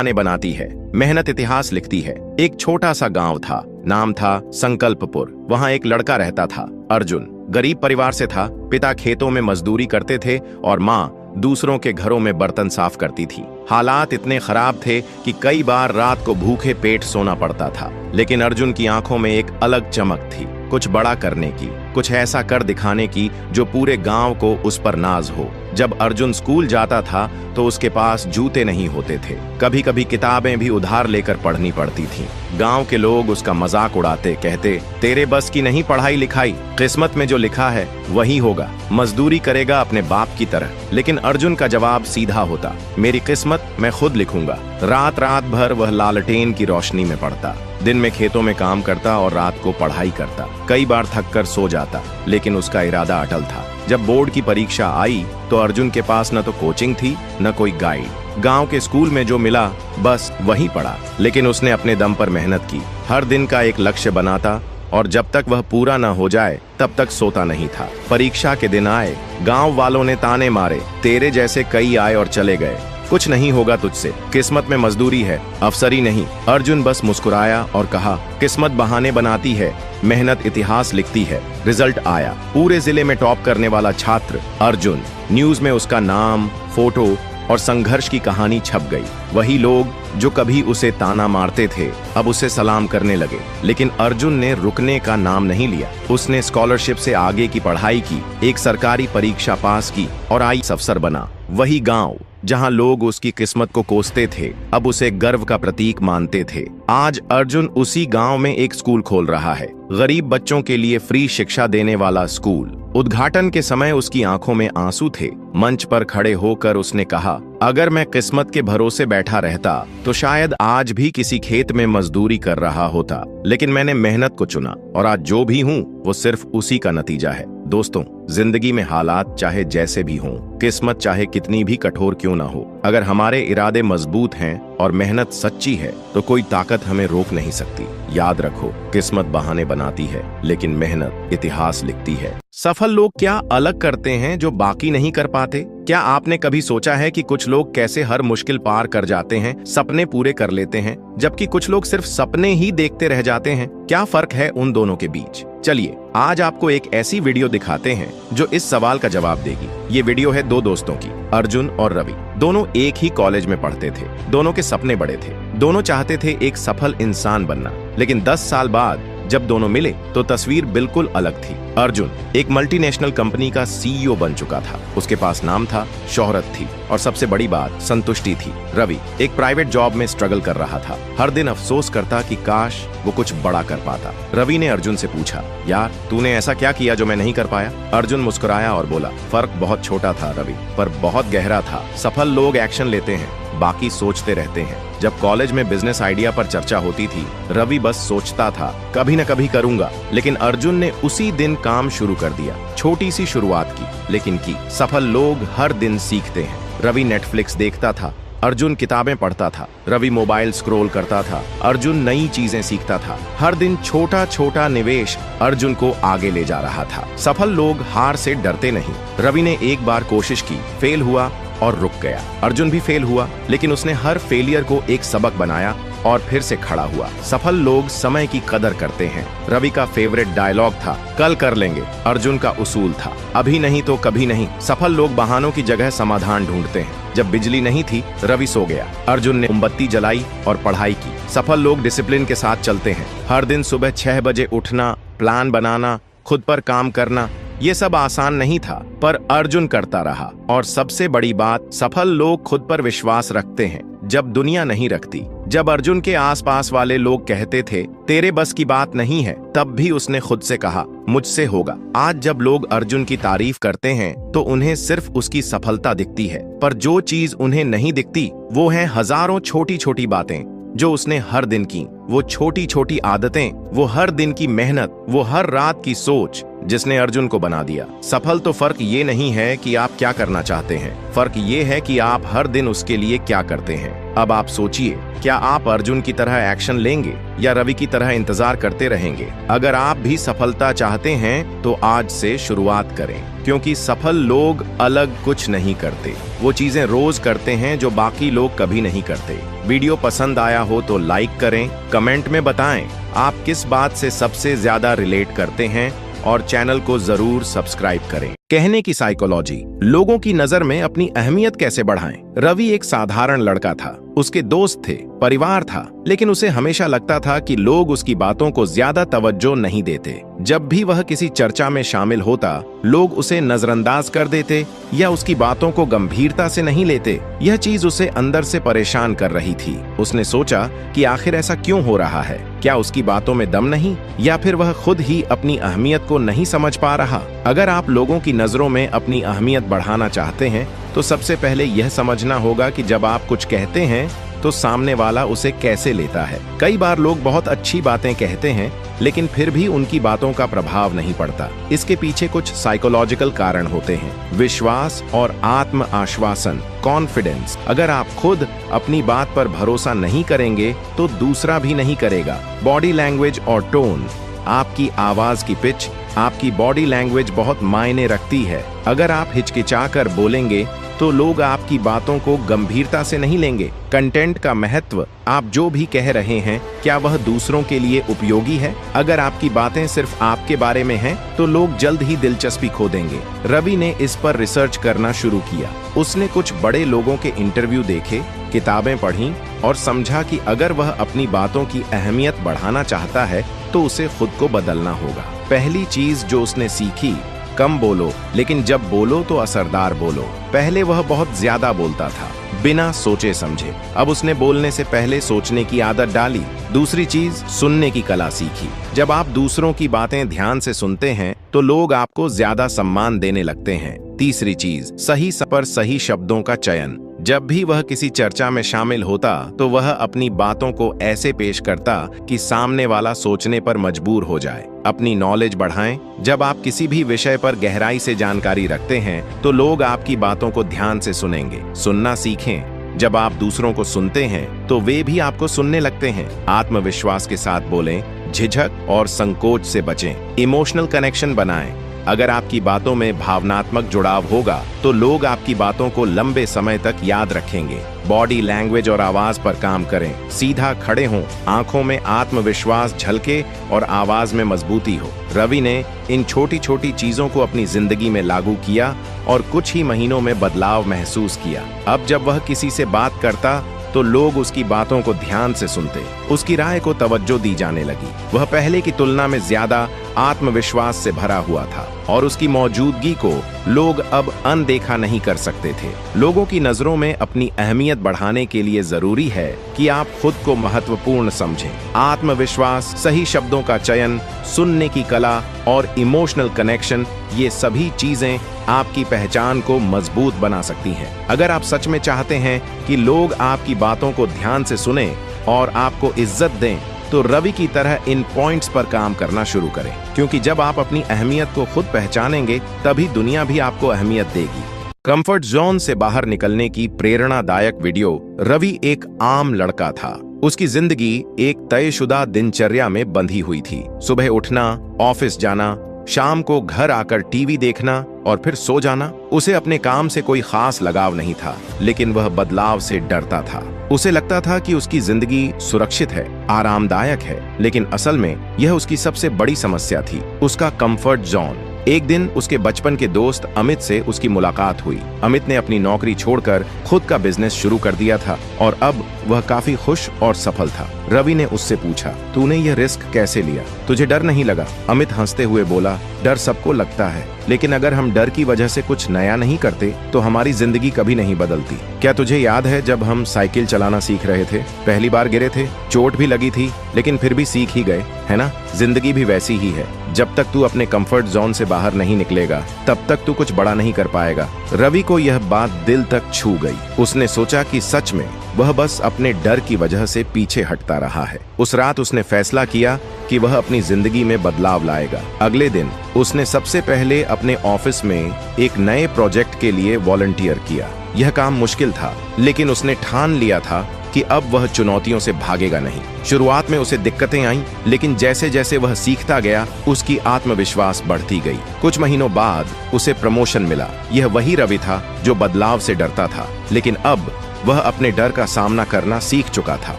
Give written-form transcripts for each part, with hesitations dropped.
ने बनाती है, मेहनत इतिहास लिखती है। एक छोटा सा गांव था, नाम था संकल्पपुर। वहां एक लड़का रहता था, अर्जुन। गरीब परिवार से था, पिता खेतों में मजदूरी करते थे और माँ दूसरों के घरों में बर्तन साफ करती थी। हालात इतने खराब थे कि कई बार रात को भूखे पेट सोना पड़ता था। लेकिन अर्जुन की आंखों में एक अलग चमक थी, कुछ बड़ा करने की, कुछ ऐसा कर दिखाने की जो पूरे गांव को उस पर नाज हो। जब अर्जुन स्कूल जाता था तो उसके पास जूते नहीं होते थे, कभी कभी किताबें भी उधार लेकर पढ़नी पड़ती थीं। गांव के लोग उसका मजाक उड़ाते, कहते तेरे बस की नहीं पढ़ाई लिखाई, किस्मत में जो लिखा है वही होगा, मजदूरी करेगा अपने बाप की तरह। लेकिन अर्जुन का जवाब सीधा होता, मेरी किस्मत मैं खुद लिखूंगा। रात रात भर वह लालटेन की रोशनी में पढ़ता, दिन में खेतों में काम करता और रात को पढ़ाई करता। कई बार थक कर सो जाता, लेकिन उसका इरादा अटल था। जब बोर्ड की परीक्षा आई तो अर्जुन के पास न तो कोचिंग थी न कोई गाइड। गांव के स्कूल में जो मिला बस वही पढ़ा। लेकिन उसने अपने दम पर मेहनत की, हर दिन का एक लक्ष्य बनाता और जब तक वह पूरा न हो जाए तब तक सोता नहीं था। परीक्षा के दिन आए, गांव वालों ने ताने मारे, तेरे जैसे कई आए और चले गए, कुछ नहीं होगा तुझसे, किस्मत में मजदूरी है, अफसरी नहीं। अर्जुन बस मुस्कुराया और कहा, किस्मत बहाने बनाती है, मेहनत इतिहास लिखती है। रिजल्ट आया, पूरे जिले में टॉप करने वाला छात्र अर्जुन। न्यूज में उसका नाम, फोटो और संघर्ष की कहानी छप गई। वही लोग जो कभी उसे ताना मारते थे अब उसे सलाम करने लगे। लेकिन अर्जुन ने रुकने का नाम नहीं लिया। उसने स्कॉलरशिप से आगे की पढ़ाई की, एक सरकारी परीक्षा पास की और आईएएस अफसर बना। वही गांव जहां लोग उसकी किस्मत को कोसते थे अब उसे गर्व का प्रतीक मानते थे। आज अर्जुन उसी गांव में एक स्कूल खोल रहा है, गरीब बच्चों के लिए फ्री शिक्षा देने वाला स्कूल। उद्घाटन के समय उसकी आंखों में आंसू थे। मंच पर खड़े होकर उसने कहा, अगर मैं किस्मत के भरोसे बैठा रहता तो शायद आज भी किसी खेत में मजदूरी कर रहा होता। लेकिन मैंने मेहनत को चुना और आज जो भी हूँ वो सिर्फ उसी का नतीजा है। दोस्तों, जिंदगी में हालात चाहे जैसे भी हों, किस्मत चाहे कितनी भी कठोर क्यों ना हो, अगर हमारे इरादे मजबूत हैं और मेहनत सच्ची है तो कोई ताकत हमें रोक नहीं सकती। याद रखो, किस्मत बहाने बनाती है लेकिन मेहनत इतिहास लिखती है। सफल लोग क्या अलग करते हैं जो बाकी नहीं कर पाते? क्या आपने कभी सोचा है कि कुछ लोग कैसे हर मुश्किल पार कर जाते हैं, सपने पूरे कर लेते हैं, जबकि कुछ लोग सिर्फ सपने ही देखते रह जाते हैं? क्या फर्क है उन दोनों के बीच? चलिए आज आपको एक ऐसी वीडियो दिखाते हैं जो इस सवाल का जवाब देगी। ये वीडियो है दो दोस्तों की, अर्जुन और रवि। दोनों एक ही कॉलेज में पढ़ते थे, दोनों के सपने बड़े थे, दोनों चाहते थे एक सफल इंसान बनना। लेकिन 10 साल बाद जब दोनों मिले तो तस्वीर बिल्कुल अलग थी। अर्जुन एक मल्टीनेशनल कंपनी का सीईओ बन चुका था, उसके पास नाम था, शोहरत थी और सबसे बड़ी बात संतुष्टि थी। रवि एक प्राइवेट जॉब में स्ट्रगल कर रहा था, हर दिन अफसोस करता कि काश वो कुछ बड़ा कर पाता। रवि ने अर्जुन से पूछा, यार तूने ऐसा क्या किया जो मैं नहीं कर पाया? अर्जुन मुस्कुराया और बोला, फर्क बहुत छोटा था रवि, पर बहुत गहरा था। सफल लोग एक्शन लेते हैं, बाकी सोचते रहते हैं। जब कॉलेज में बिजनेस आइडिया पर चर्चा होती थी, रवि बस सोचता था कभी न कभी करूंगा, लेकिन अर्जुन ने उसी दिन काम शुरू कर दिया। छोटी सी शुरुआत की, लेकिन की। सफल लोग हर दिन सीखते हैं। रवि नेटफ्लिक्स देखता था, अर्जुन किताबें पढ़ता था। रवि मोबाइल स्क्रॉल करता था, अर्जुन नई चीजें सीखता था। हर दिन छोटा छोटा निवेश अर्जुन को आगे ले जा रहा था। सफल लोग हार से डरते नहीं। रवि ने एक बार कोशिश की, फेल हुआ और रुक गया। अर्जुन भी फेल हुआ, लेकिन उसने हर फेलियर को एक सबक बनाया और फिर से खड़ा हुआ। सफल लोग समय की कदर करते हैं। रवि का फेवरेट डायलॉग था, कल कर लेंगे। अर्जुन का उसूल था, अभी नहीं तो कभी नहीं। सफल लोग बहानों की जगह समाधान ढूंढते हैं। जब बिजली नहीं थी, रवि सो गया। अर्जुन ने मोमबत्ती जलाई और पढ़ाई की। सफल लोग डिसिप्लिन के साथ चलते हैं। हर दिन सुबह 6 बजे उठना, प्लान बनाना, खुद पर काम करना, ये सब आसान नहीं था, पर अर्जुन करता रहा। और सबसे बड़ी बात, सफल लोग खुद पर विश्वास रखते हैं जब दुनिया नहीं रखती। जब अर्जुन के आसपास वाले लोग कहते थे तेरे बस की बात नहीं है, तब भी उसने खुद से कहा मुझसे होगा। आज जब लोग अर्जुन की तारीफ करते हैं तो उन्हें सिर्फ उसकी सफलता दिखती है, पर जो चीज उन्हें नहीं दिखती वो है हजारों छोटी छोटी बातें जो उसने हर दिन की। वो छोटी छोटी आदतें, वो हर दिन की मेहनत, वो हर रात की सोच जिसने अर्जुन को बना दिया सफल। तो फर्क ये नहीं है कि आप क्या करना चाहते हैं, फर्क ये है कि आप हर दिन उसके लिए क्या करते हैं। अब आप सोचिए, क्या आप अर्जुन की तरह एक्शन लेंगे या रवि की तरह इंतजार करते रहेंगे? अगर आप भी सफलता चाहते हैं तो आज से शुरुआत करें, क्योंकि सफल लोग अलग कुछ नहीं करते, वो चीजें रोज करते हैं जो बाकी लोग कभी नहीं करते। वीडियो पसंद आया हो तो लाइक करें, कमेंट में बताएं आप किस बात से सबसे ज्यादा रिलेट करते हैं और चैनल को जरूर सब्सक्राइब करें। कहने की साइकोलॉजी, लोगों की नजर में अपनी अहमियत कैसे बढ़ाएं। रवि एक साधारण लड़का था, उसके दोस्त थे, परिवार था, लेकिन उसे हमेशा लगता था कि लोग उसकी बातों को ज्यादा तवज्जो नहीं देते। जब भी वह किसी चर्चा में शामिल होता, लोग उसे नजरअंदाज कर देते या उसकी बातों को गंभीरता से नहीं लेते। यह चीज उसे अंदर से परेशान कर रही थी। उसने सोचा कि आखिर ऐसा क्यों हो रहा है? क्या उसकी बातों में दम नहीं, या फिर वह खुद ही अपनी अहमियत को नहीं समझ पा रहा? अगर आप लोगों की नजरों में अपनी अहमियत बढ़ाना चाहते हैं तो सबसे पहले यह समझना होगा कि जब आप कुछ कहते हैं तो सामने वाला उसे कैसे लेता है। कई बार लोग बहुत अच्छी बातें कहते हैं लेकिन फिर भी उनकी बातों का प्रभाव नहीं पड़ता। इसके पीछे कुछ साइकोलॉजिकल कारण होते हैं। विश्वास और आत्म आश्वासन, कॉन्फिडेंस। अगर आप खुद अपनी बात पर भरोसा नहीं करेंगे तो दूसरा भी नहीं करेगा। बॉडी लैंग्वेज और टोन, आपकी आवाज की पिच, आपकी बॉडी लैंग्वेज बहुत मायने रखती है। अगर आप हिचकिचाकर बोलेंगे तो लोग आपकी बातों को गंभीरता से नहीं लेंगे। कंटेंट का महत्व, आप जो भी कह रहे हैं क्या वह दूसरों के लिए उपयोगी है? अगर आपकी बातें सिर्फ आपके बारे में हैं तो लोग जल्द ही दिलचस्पी खो देंगे। रवि ने इस पर रिसर्च करना शुरू किया। उसने कुछ बड़े लोगों के इंटरव्यू देखे, किताबें पढ़ीं और समझा कि अगर वह अपनी बातों की अहमियत बढ़ाना चाहता है तो उसे खुद को बदलना होगा। पहली चीज जो उसने सीखी, कम बोलो, लेकिन जब बोलो तो असरदार बोलो। पहले वह बहुत ज्यादा बोलता था, बिना सोचे समझे। अब उसने बोलने से पहले सोचने की आदत डाली। दूसरी चीज, सुनने की कला सीखी। जब आप दूसरों की बातें ध्यान से सुनते हैं तो लोग आपको ज्यादा सम्मान देने लगते हैं। तीसरी चीज, सही पर सही शब्दों का चयन। जब भी वह किसी चर्चा में शामिल होता तो वह अपनी बातों को ऐसे पेश करता कि सामने वाला सोचने पर मजबूर हो जाए। अपनी नॉलेज बढ़ाएं। जब आप किसी भी विषय पर गहराई से जानकारी रखते हैं तो लोग आपकी बातों को ध्यान से सुनेंगे। सुनना सीखें। जब आप दूसरों को सुनते हैं तो वे भी आपको सुनने लगते हैं। आत्मविश्वास के साथ बोलें, झिझक और संकोच से बचें। इमोशनल कनेक्शन बनाएं। अगर आपकी बातों में भावनात्मक जुड़ाव होगा तो लोग आपकी बातों को लंबे समय तक याद रखेंगे। बॉडी लैंग्वेज और आवाज पर काम करें। सीधा खड़े हों, आंखों में आत्मविश्वास झलके और आवाज में मजबूती हो। रवि ने इन छोटी छोटी चीजों को अपनी जिंदगी में लागू किया और कुछ ही महीनों में बदलाव महसूस किया। अब जब वह किसी से बात करता तो लोग उसकी बातों को ध्यान से सुनते, उसकी राय को तवज्जो दी जाने लगी। वह पहले की तुलना में ज्यादा आत्मविश्वास से भरा हुआ था और उसकी मौजूदगी को लोग अब अनदेखा नहीं कर सकते थे। लोगों की नजरों में अपनी अहमियत बढ़ाने के लिए जरूरी है कि आप खुद को महत्वपूर्ण समझें। आत्मविश्वास, सही शब्दों का चयन, सुनने की कला और इमोशनल कनेक्शन, ये सभी चीजें आपकी पहचान को मजबूत बना सकती हैं। अगर आप सच में चाहते हैं कि लोग आपकी बातों को ध्यान से सुनें और आपको इज्जत दें तो रवि की तरह इन पॉइंट्स पर काम करना शुरू करें, क्योंकि जब आप अपनी अहमियत को खुद पहचानेंगे तभी दुनिया भी आपको अहमियत देगी। कंफर्ट जोन से बाहर निकलने की प्रेरणादायक वीडियो। रवि एक आम लड़का था। उसकी जिंदगी एक तयशुदा दिनचर्या में बंधी हुई थी। सुबह उठना, ऑफिस जाना, शाम को घर आकर टीवी देखना और फिर सो जाना। उसे अपने काम से कोई खास लगाव नहीं था, लेकिन वह बदलाव से डरता था। उसे लगता था कि उसकी जिंदगी सुरक्षित है, आरामदायक है, लेकिन असल में यह उसकी सबसे बड़ी समस्या थी, उसका कंफर्ट जोन। एक दिन उसके बचपन के दोस्त अमित से उसकी मुलाकात हुई। अमित ने अपनी नौकरी छोड़कर खुद का बिजनेस शुरू कर दिया था और अब वह काफी खुश और सफल था। रवि ने उससे पूछा, तूने यह रिस्क कैसे लिया? तुझे डर नहीं लगा? अमित हंसते हुए बोला, डर सबको लगता है, लेकिन अगर हम डर की वजह से कुछ नया नहीं करते तो हमारी जिंदगी कभी नहीं बदलती। क्या तुझे याद है जब हम साइकिल चलाना सीख रहे थे? पहली बार गिरे थे, चोट भी लगी थी, लेकिन फिर भी सीख ही गए, है ना? जिंदगी भी वैसी ही है। जब तक तू अपने कंफर्ट जोन से बाहर नहीं निकलेगा तब तक तू कुछ बड़ा नहीं कर पाएगा। रवि को यह बात दिल तक छू गई। उसने सोचा कि सच में वह बस अपने डर की वजह से पीछे हटता रहा है। उस रात उसने फैसला किया कि वह अपनी जिंदगी में बदलाव लाएगा। अगले दिन उसने सबसे पहले अपने ऑफिस में एक नए प्रोजेक्ट के लिए वॉलंटियर किया। यह काम मुश्किल था, लेकिन उसने ठान लिया था कि अब वह चुनौतियों से भागेगा नहीं। शुरुआत में उसे दिक्कतें आईं, लेकिन जैसे जैसे वह सीखता गया उसकी आत्मविश्वास बढ़ती गई। कुछ महीनों बाद उसे प्रमोशन मिला। यह वही रवि था जो बदलाव से डरता था, लेकिन अब वह अपने डर का सामना करना सीख चुका था।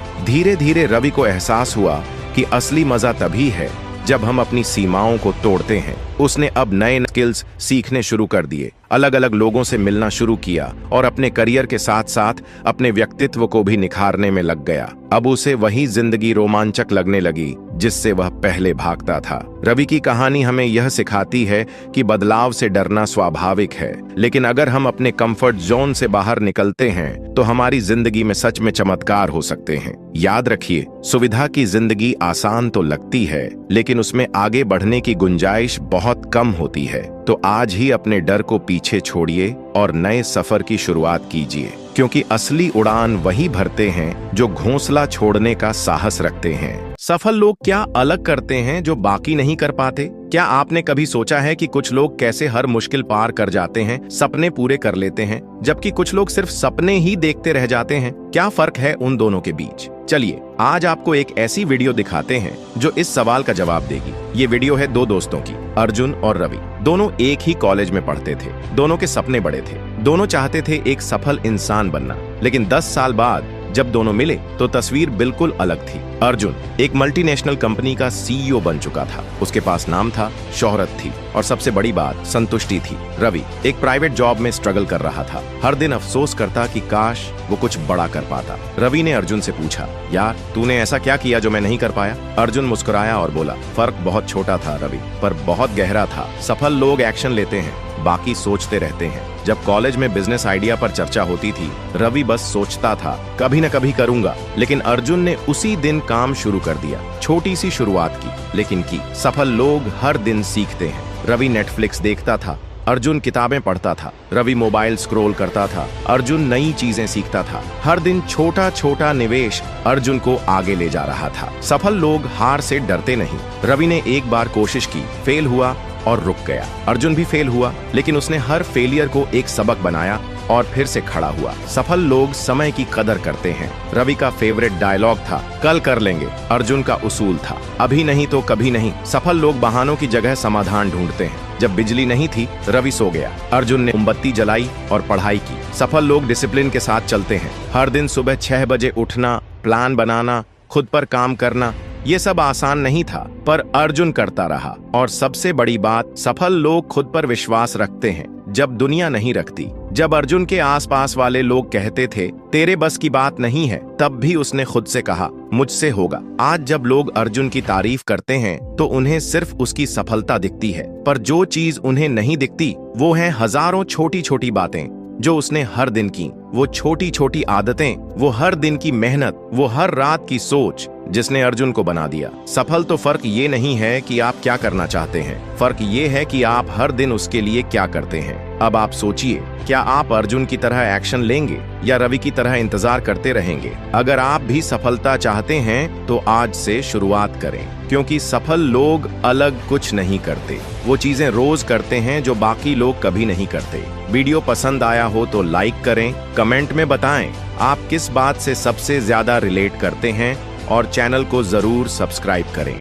धीरे धीरे रवि को एहसास हुआ कि असली मजा तभी है जब हम अपनी सीमाओं को तोड़ते हैं। उसने अब नए स्किल्स सीखने शुरू कर दिए, अलग अलग लोगों से मिलना शुरू किया और अपने करियर के साथ साथ अपने व्यक्तित्व को भी निखारने में लग गया। अब उसे वही जिंदगी रोमांचक लगने लगी जिससे वह पहले भागता था। रवि की कहानी हमें यह सिखाती है कि बदलाव से डरना स्वाभाविक है, लेकिन अगर हम अपने कंफर्ट जोन से बाहर निकलते हैं तो हमारी जिंदगी में सच में चमत्कार हो सकते हैं। याद रखिए, सुविधा की जिंदगी आसान तो लगती है, लेकिन उसमें आगे बढ़ने की गुंजाइश बहुत कम होती है। तो आज ही अपने डर को पीछे छोड़िए और नए सफर की शुरुआत कीजिए, क्योंकि असली उड़ान वही भरते हैं जो घोंसला छोड़ने का साहस रखते हैं। सफल लोग क्या अलग करते हैं जो बाकी नहीं कर पाते? क्या आपने कभी सोचा है कि कुछ लोग कैसे हर मुश्किल पार कर जाते हैं, सपने पूरे कर लेते हैं, जबकि कुछ लोग सिर्फ सपने ही देखते रह जाते हैं? क्या फर्क है उन दोनों के बीच? चलिए आज आपको एक ऐसी वीडियो दिखाते हैं जो इस सवाल का जवाब देगी। ये वीडियो है दो दोस्तों की, अर्जुन और रवि। दोनों एक ही कॉलेज में पढ़ते थे, दोनों के सपने बड़े थे, दोनों चाहते थे एक सफल इंसान बनना। लेकिन 10 साल बाद जब दोनों मिले तो तस्वीर बिल्कुल अलग थी। अर्जुन एक मल्टीनेशनल कंपनी का सीईओ बन चुका था, उसके पास नाम था, शोहरत थी और सबसे बड़ी बात संतुष्टि थी। रवि एक प्राइवेट जॉब में स्ट्रगल कर रहा था, हर दिन अफसोस करता कि काश वो कुछ बड़ा कर पाता। रवि ने अर्जुन से पूछा, यार तूने ऐसा क्या किया जो मैं नहीं कर पाया? अर्जुन मुस्कुराया और बोला, फर्क बहुत छोटा था रवि, पर बहुत गहरा था। सफल लोग एक्शन लेते हैं, बाकी सोचते रहते हैं। जब कॉलेज में बिजनेस आइडिया पर चर्चा होती थी, रवि बस सोचता था कभी न कभी करूंगा, लेकिन अर्जुन ने उसी दिन काम शुरू कर दिया। छोटी सी शुरुआत की, लेकिन की। सफल लोग हर दिन सीखते हैं। रवि नेटफ्लिक्स देखता था, अर्जुन किताबें पढ़ता था। रवि मोबाइल स्क्रॉल करता था, अर्जुन नई चीजें सीखता था। हर दिन छोटा छोटा निवेश अर्जुन को आगे ले जा रहा था। सफल लोग हार से डरते नहीं। रवि ने एक बार कोशिश की, फेल हुआ और रुक गया। अर्जुन भी फेल हुआ, लेकिन उसने हर फेलियर को एक सबक बनाया और फिर से खड़ा हुआ। सफल लोग समय की कदर करते हैं। रवि का फेवरेट डायलॉग था, कल कर लेंगे। अर्जुन का उसूल था, अभी नहीं तो कभी नहीं। सफल लोग बहानों की जगह समाधान ढूंढते हैं। जब बिजली नहीं थी, रवि सो गया। अर्जुन ने मोमबत्ती जलाई और पढ़ाई की। सफल लोग डिसिप्लिन के साथ चलते हैं। हर दिन सुबह 6 बजे उठना, प्लान बनाना, खुद पर काम करना, ये सब आसान नहीं था, पर अर्जुन करता रहा। और सबसे बड़ी बात, सफल लोग खुद पर विश्वास रखते हैं जब दुनिया नहीं रखती। जब अर्जुन के आसपास वाले लोग कहते थे तेरे बस की बात नहीं है, तब भी उसने खुद से कहा मुझसे होगा। आज जब लोग अर्जुन की तारीफ करते हैं तो उन्हें सिर्फ उसकी सफलता दिखती है, पर जो चीज उन्हें नहीं दिखती वो है हजारों छोटी छोटी बातें जो उसने हर दिन की। वो छोटी छोटी आदतें, वो हर दिन की मेहनत, वो हर रात की सोच जिसने अर्जुन को बना दिया। सफल तो फर्क ये नहीं है कि आप क्या करना चाहते हैं, फर्क ये है कि आप हर दिन उसके लिए क्या करते हैं। अब आप सोचिए, क्या आप अर्जुन की तरह एक्शन लेंगे या रवि की तरह इंतजार करते रहेंगे? अगर आप भी सफलता चाहते हैं तो आज से शुरुआत करें, क्योंकि सफल लोग अलग कुछ नहीं करते, वो चीजें रोज करते हैं जो बाकी लोग कभी नहीं करते। वीडियो पसंद आया हो तो लाइक करें, कमेंट में बताएं आप किस बात से सबसे ज्यादा रिलेट करते हैं और चैनल को जरूर सब्सक्राइब करें।